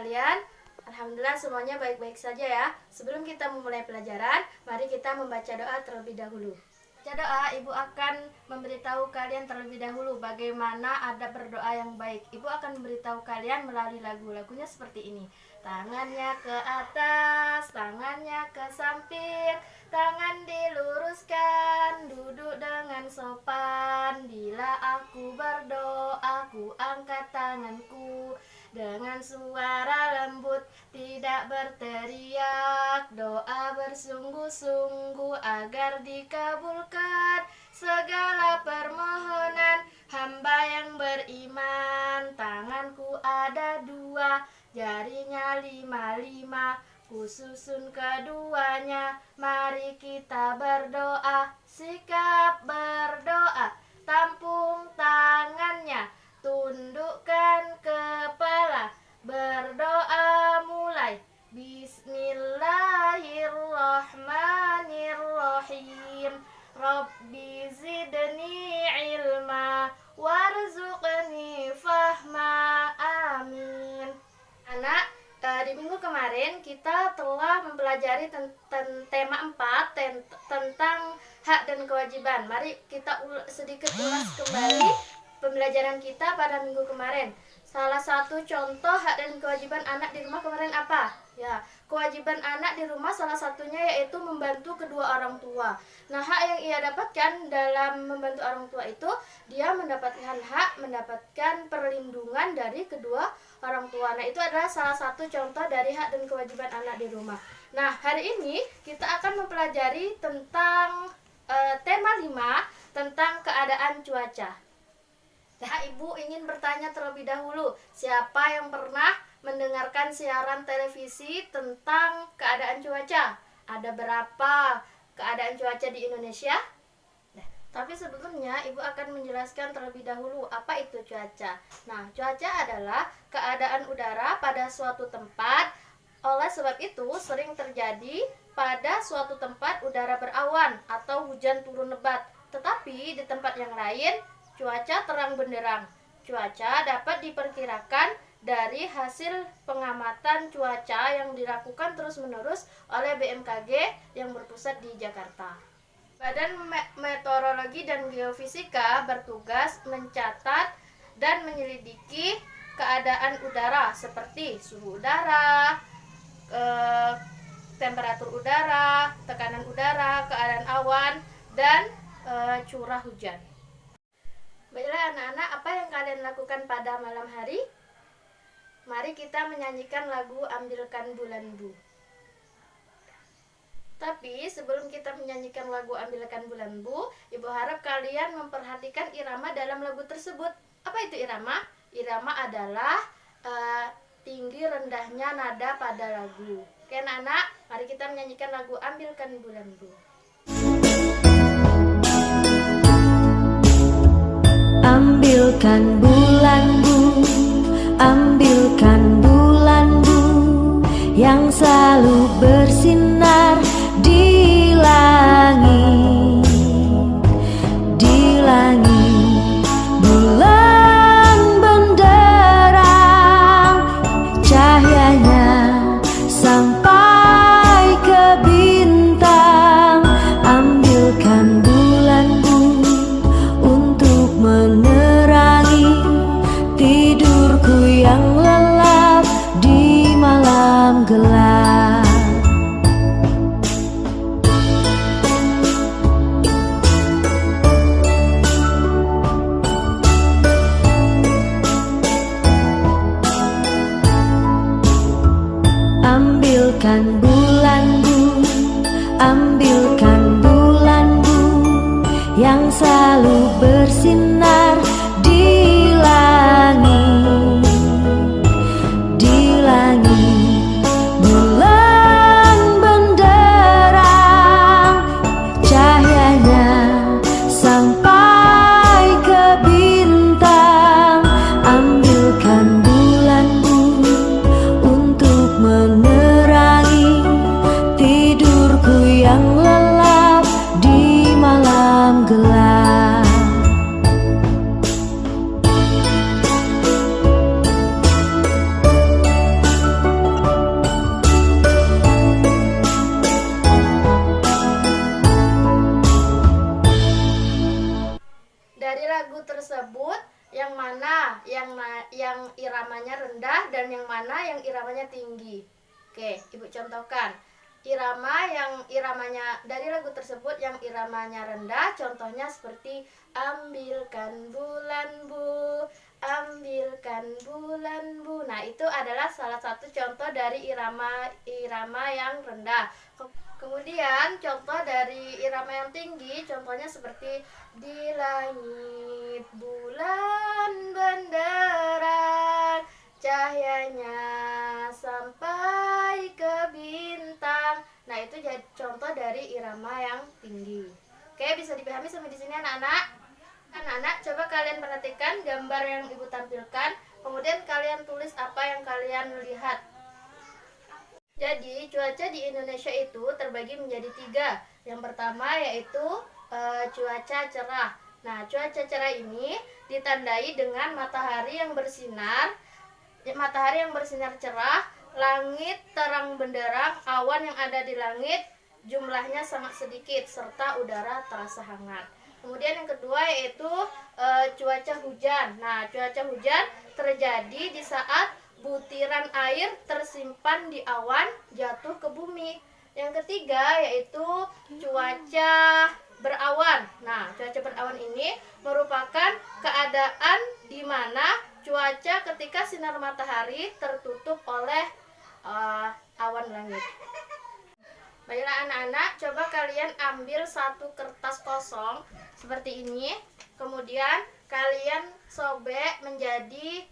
sekalian? Alhamdulillah semuanya baik-baik saja ya. Sebelum kita memulai pelajaran, mari kita membaca doa terlebih dahulu. Baca doa, Ibu akan memberitahu kalian terlebih dahulu bagaimana adab berdoa yang baik. Ibu akan memberitahu kalian melalui lagu. Lagunya seperti ini. Tangannya ke atas, tangannya ke samping, tangan diluruskan, duduk dengan sopan. Bila aku berdoa, ku angkat tanganku dengan suara lembut, tidak berteriak. Doa bersungguh-sungguh agar dikabulkan segala permohonan hamba yang beriman. Tanganku ada dua, jarinya 5-5, ku susun keduanya. Mari kita berdoa, sikap berdoa. Tampung tangannya, tundukkan kepala, berdoa mulai. Bismillahirrahmanirrahim. Rabbi zidni ilma warzuqni fahma. Amin. Anak, di minggu kemarin kita telah mempelajari tema 4 tentang hak dan kewajiban. Mari kita sedikit ulas kembali pembelajaran kita pada minggu kemarin. Salah satu contoh hak dan kewajiban anak di rumah kemarin apa? Ya, kewajiban anak di rumah salah satunya yaitu membantu kedua orang tua. Nah, hak yang ia dapatkan dalam membantu orang tua itu, dia mendapatkan hak mendapatkan perlindungan dari kedua orang tua. Nah, itu adalah salah satu contoh dari hak dan kewajiban anak di rumah. Nah, hari ini kita akan mempelajari tentang tema 5 tentang keadaan cuaca. Nah, Ibu ingin bertanya terlebih dahulu, siapa yang pernah mendengarkan siaran televisi tentang keadaan cuaca? Ada berapa keadaan cuaca di Indonesia? Nah, tapi sebelumnya Ibu akan menjelaskan terlebih dahulu apa itu cuaca. Nah, cuaca adalah keadaan udara pada suatu tempat. Oleh sebab itu, sering terjadi pada suatu tempat udara berawan atau hujan turun lebat. Tetapi di tempat yang lain, cuaca terang benderang. Cuaca dapat diperkirakan dari hasil pengamatan cuaca yang dilakukan terus-menerus oleh BMKG yang berpusat di Jakarta. Badan Meteorologi dan Geofisika bertugas mencatat dan menyelidiki keadaan udara seperti suhu udara, temperatur udara, tekanan udara, keadaan awan, dan curah hujan. Baiklah anak-anak, apa yang kalian lakukan pada malam hari? Mari kita menyanyikan lagu Ambilkan Bulan Bu. Tapi sebelum kita menyanyikan lagu Ambilkan Bulan Bu, Ibu harap kalian memperhatikan irama dalam lagu tersebut. Apa itu irama? Irama adalah tinggi rendahnya nada pada lagu. Oke anak-anak, mari kita menyanyikan lagu Ambilkan Bulan Bu. Ambilkan bulan Bu, ambilkan bulan Bu, yang selalu bersinar di langit, di langit. Bulan benderang, cahayanya sampai ke bintang. Ambilkan bulan Bu untuk menerangi tidurku yang lelap di malam gelap. Ambilkan bulan Bu, ambilkan bulan Bu, yang selalu bersinar di langit, di langit. Bulan benderang, cahayanya sampai ke bintang. Ambilkan bulan Bu untuk menerangi tidurku yang lelap di malam gelap. dari lagu tersebut yang mana yang iramanya rendah dan yang mana yang iramanya tinggi. Oke, Ibu contohkan. Iramanya dari lagu tersebut yang iramanya rendah, contohnya seperti ambilkan bulan bu, ambilkan bulan bu. Nah, itu adalah salah satu contoh dari irama yang rendah. Kemudian contoh dari irama yang tinggi, contohnya seperti di langit bulan benderang, cahayanya sampai ke bintang. Nah, itu jadi contoh dari irama yang tinggi. Oke, bisa dipahami sampai di sini anak-anak? Anak-anak, coba kalian perhatikan gambar yang Ibu tampilkan, kemudian kalian tulis apa yang kalian lihat. Jadi, cuaca di Indonesia itu terbagi menjadi 3. Yang pertama yaitu cuaca cerah. Nah, cuaca cerah ini ditandai dengan matahari yang bersinar cerah, langit terang benderang, awan yang ada di langit jumlahnya sangat sedikit, serta udara terasa hangat. Kemudian yang kedua yaitu cuaca hujan. Nah, cuaca hujan terjadi di saat butiran air tersimpan di awan jatuh ke bumi. Yang ketiga yaitu cuaca berawan. Nah, cuaca berawan ini merupakan keadaan di mana cuaca ketika sinar matahari tertutup oleh awan langit. Baiklah anak-anak, coba kalian ambil satu kertas kosong seperti ini, kemudian kalian sobek menjadi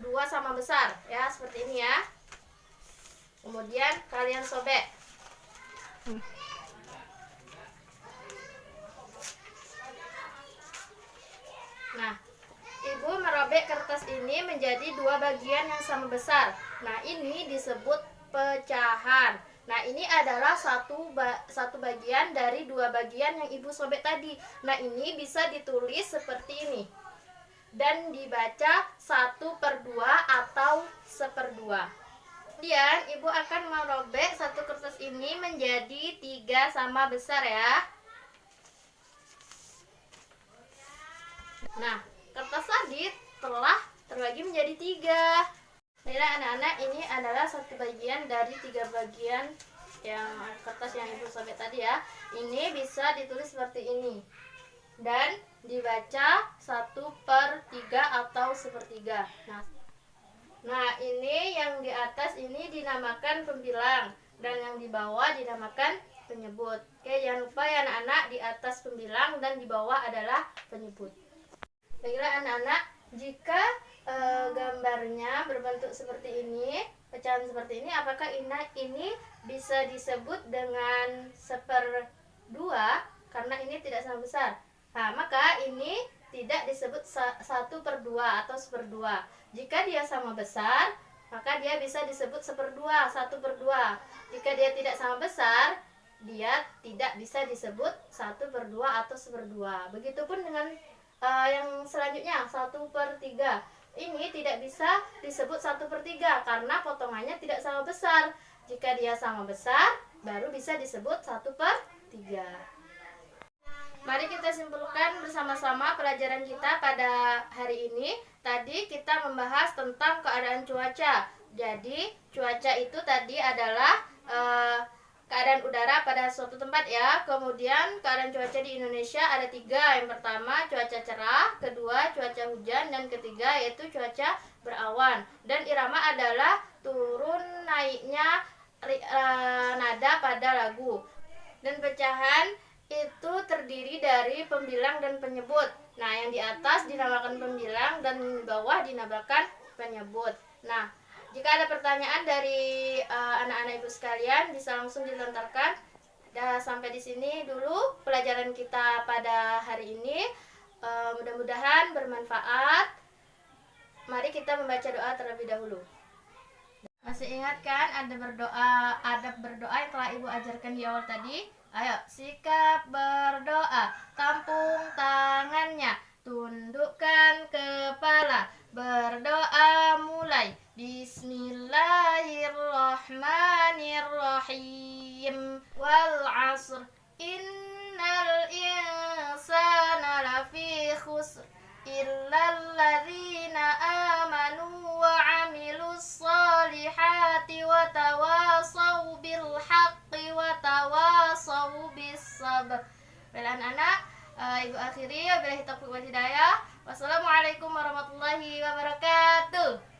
2 sama besar ya, seperti ini ya. Kemudian kalian sobek. Nah, Ibu merobek kertas ini menjadi 2 bagian yang sama besar. Nah, ini disebut pecahan. Nah, ini adalah satu bagian dari 2 bagian yang Ibu sobek tadi. Nah, ini bisa ditulis seperti ini dan dibaca 1/2 atau 1/2. Kemudian Ibu akan merobek satu kertas ini menjadi 3 sama besar ya. Nah, kertas tadi telah terbagi menjadi 3. Baiklah anak-anak, ini adalah satu bagian dari 3 bagian yang kertas yang Ibu sobek tadi ya. Ini bisa ditulis seperti ini dan dibaca 1/3 atau 1/3. Nah, ini yang di atas ini dinamakan pembilang dan yang di bawah dinamakan penyebut. Oke, jangan lupa ya anak-anak, di atas pembilang dan di bawah adalah penyebut. Baiklah anak-anak, jika gambarnya berbentuk seperti ini, pecahan seperti ini, apakah ini bisa disebut dengan 1/2 karena ini tidak sama besar? Nah, maka ini tidak disebut 1/2 atau 1/2. Jika dia sama besar, maka dia bisa disebut 1/2, 1/2. Jika dia tidak sama besar, dia tidak bisa disebut 1/2 atau 1/2. Begitupun dengan yang selanjutnya 1/3. Ini tidak bisa disebut 1/3 karena potongannya tidak sama besar. Jika dia sama besar, baru bisa disebut 1/3. Mari kita simpulkan bersama-sama pelajaran kita pada hari ini. Tadi kita membahas tentang keadaan cuaca. Jadi, cuaca itu tadi adalah keadaan udara pada suatu tempat ya. Kemudian keadaan cuaca di Indonesia ada 3. Yang pertama cuaca cerah, kedua cuaca hujan, dan ketiga yaitu cuaca berawan. Dan irama adalah turun naiknya nada pada lagu. Dan pecahan itu terdiri dari pembilang dan penyebut. Nah, yang di atas dinamakan pembilang dan di bawah dinamakan penyebut. Nah, jika ada pertanyaan dari anak-anak Ibu sekalian, bisa langsung dilontarkan. Dan sampai di sini dulu pelajaran kita pada hari ini. Mudah-mudahan bermanfaat. Mari kita membaca doa terlebih dahulu. Masih ingat kan adab berdoa yang telah Ibu ajarkan di awal tadi? Ayo, sikap berdoa, tampung tangannya, tundukkan kepala, berdoa mulai. Bismillahirrahmanirrahim. Wal 'asr innal insana lafi as-sabr. Baiklah anak-anak, ibu akhiri wabillahi taufiq wal hidayah. Wassalamualaikum warahmatullahi wabarakatuh.